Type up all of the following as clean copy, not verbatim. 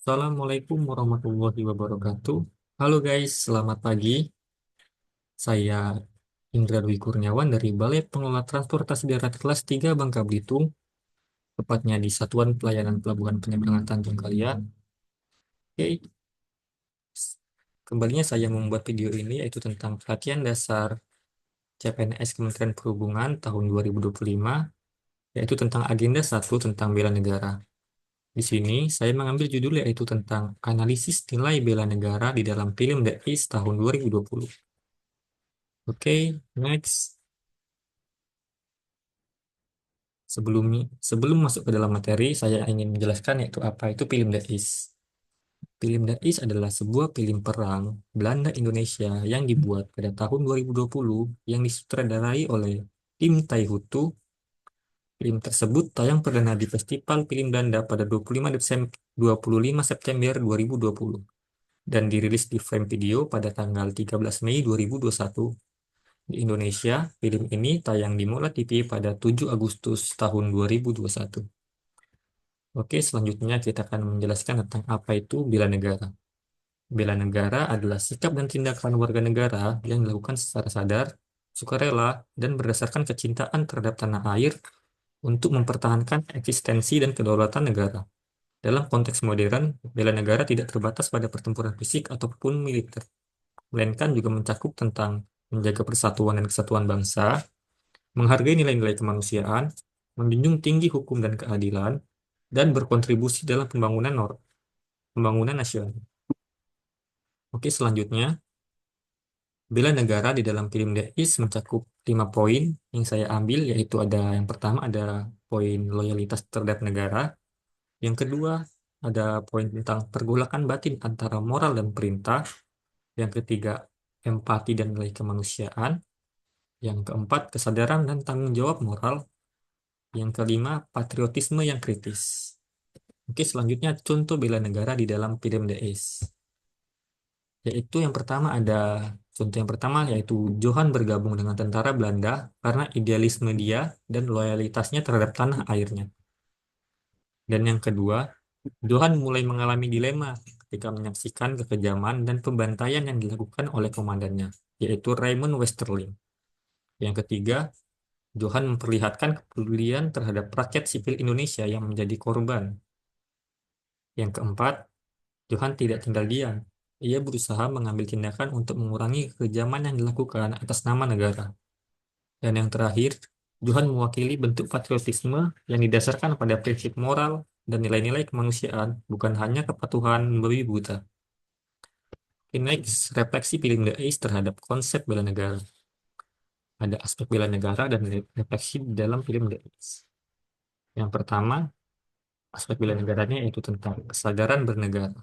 Assalamualaikum warahmatullahi wabarakatuh. Halo guys, selamat pagi. Saya Indra Dwi Kurniawan dari Balai Pengelola Transportasi Darat kelas 3 Bangka Belitung, tepatnya di Satuan Pelayanan Pelabuhan Penyeberangan Tanjung Kalia. Oke, kembalinya saya membuat video ini yaitu tentang pelatihan dasar CPNS Kementerian Perhubungan tahun 2025, yaitu tentang agenda 1 tentang bela negara. Di sini saya mengambil judul yaitu tentang analisis nilai bela negara di dalam film The Ace tahun 2020. Oke, next. Sebelum masuk ke dalam materi, saya ingin menjelaskan yaitu apa itu film The Ace. Film The Ace adalah sebuah film perang Belanda Indonesia yang dibuat pada tahun 2020 yang disutradarai oleh Tim Taihutu. Film tersebut tayang perdana di Festival Film Belanda pada 25 September 2020 dan dirilis di Frame Video pada tanggal 13 Mei 2021. Di Indonesia, film ini tayang di Mola TV pada 7 Agustus tahun 2021. Oke, selanjutnya kita akan menjelaskan tentang apa itu bela negara. Bela negara adalah sikap dan tindakan warga negara yang dilakukan secara sadar, sukarela, dan berdasarkan kecintaan terhadap tanah air untuk mempertahankan eksistensi dan kedaulatan negara. Dalam konteks modern, bela negara tidak terbatas pada pertempuran fisik ataupun militer, melainkan juga mencakup tentang menjaga persatuan dan kesatuan bangsa, menghargai nilai-nilai kemanusiaan, menjunjung tinggi hukum dan keadilan, dan berkontribusi dalam pembangunan nasional. Oke, selanjutnya, bela negara di dalam film The Is mencakup 5 poin yang saya ambil, yaitu ada yang pertama ada poin loyalitas terhadap negara, yang kedua ada poin tentang pergolakan batin antara moral dan perintah, yang ketiga empati dan nilai kemanusiaan, yang keempat kesadaran dan tanggung jawab moral, yang kelima patriotisme yang kritis. Oke, selanjutnya contoh bela negara di dalam film The Ace. Yaitu yang pertama ada contoh yang pertama yaitu Johan bergabung dengan tentara Belanda karena idealisme dia dan loyalitasnya terhadap tanah airnya. Dan yang kedua, Johan mulai mengalami dilema ketika menyaksikan kekejaman dan pembantaian yang dilakukan oleh komandannya, yaitu Raymond Westerling. Yang ketiga, Johan memperlihatkan kepedulian terhadap rakyat sipil Indonesia yang menjadi korban. Yang keempat, Johan tidak tinggal diam. Ia berusaha mengambil tindakan untuk mengurangi kekejaman yang dilakukan atas nama negara. Dan yang terakhir, Johan mewakili bentuk patriotisme yang didasarkan pada prinsip moral dan nilai-nilai kemanusiaan, bukan hanya kepatuhan membabi buta. Next, refleksi film The Ace terhadap konsep bela negara. Ada aspek bela negara dan refleksi di dalam film The Ace. Yang pertama, aspek bela negaranya yaitu tentang kesadaran bernegara.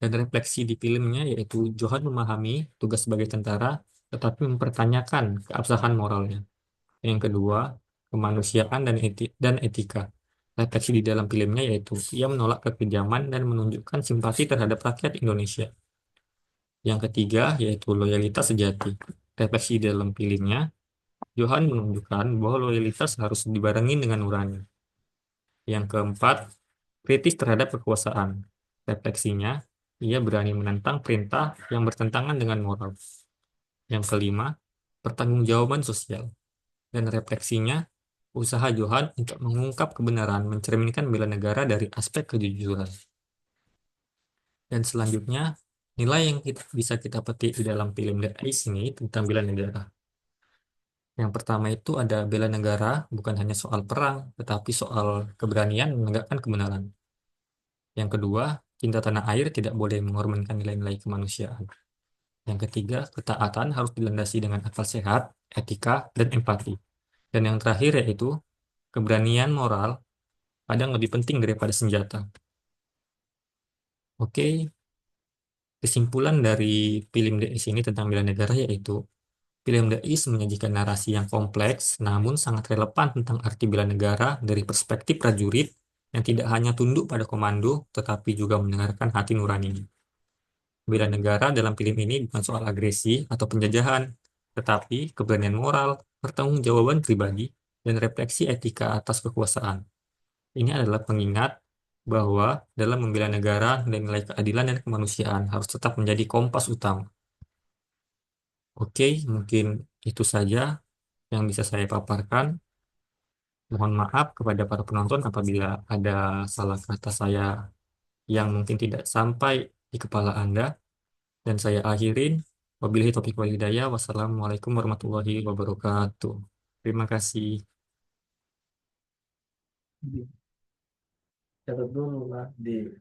Dan refleksi di filmnya yaitu Johan memahami tugas sebagai tentara, tetapi mempertanyakan keabsahan moralnya. Yang kedua, kemanusiaan dan etika. Refleksi di dalam filmnya yaitu ia menolak kekejaman dan menunjukkan simpati terhadap rakyat Indonesia. Yang ketiga, yaitu loyalitas sejati. Refleksi di dalam filmnya, Johan menunjukkan bahwa loyalitas harus dibarengi dengan nurani. Yang keempat, kritis terhadap kekuasaan. Refleksinya, ia berani menentang perintah yang bertentangan dengan moral. Yang kelima, pertanggungjawaban sosial. Dan refleksinya, usaha Johan untuk mengungkap kebenaran mencerminkan bela negara dari aspek kejujuran. Dan selanjutnya, nilai yang bisa kita petik di dalam film The Ace ini tentang bela negara. Yang pertama itu ada bela negara bukan hanya soal perang, tetapi soal keberanian menegakkan kebenaran. Yang kedua, cinta tanah air tidak boleh mengorbankan nilai-nilai kemanusiaan. Yang ketiga, ketaatan harus dilandasi dengan akal sehat, etika, dan empati. Dan yang terakhir yaitu keberanian moral kadang lebih penting daripada senjata. Oke, kesimpulan dari film The Ace ini tentang bela negara yaitu film The Ace menyajikan narasi yang kompleks namun sangat relevan tentang arti bela negara dari perspektif prajurit yang tidak hanya tunduk pada komando tetapi juga mendengarkan hati nuraninya. Bela negara dalam film ini bukan soal agresi atau penjajahan, tetapi keberanian moral, pertanggungjawaban pribadi, dan refleksi etika atas kekuasaan. Ini adalah pengingat bahwa dalam membela negara dan nilai keadilan dan kemanusiaan harus tetap menjadi kompas utama. Oke, mungkin itu saja yang bisa saya paparkan. Mohon maaf kepada para penonton apabila ada salah kata saya yang mungkin tidak sampai di kepala Anda. Dan saya akhirin. Wabillahi taufiq wal hidayah. Wassalamualaikum warahmatullahi wabarakatuh. Terima kasih. Catat dulu lah di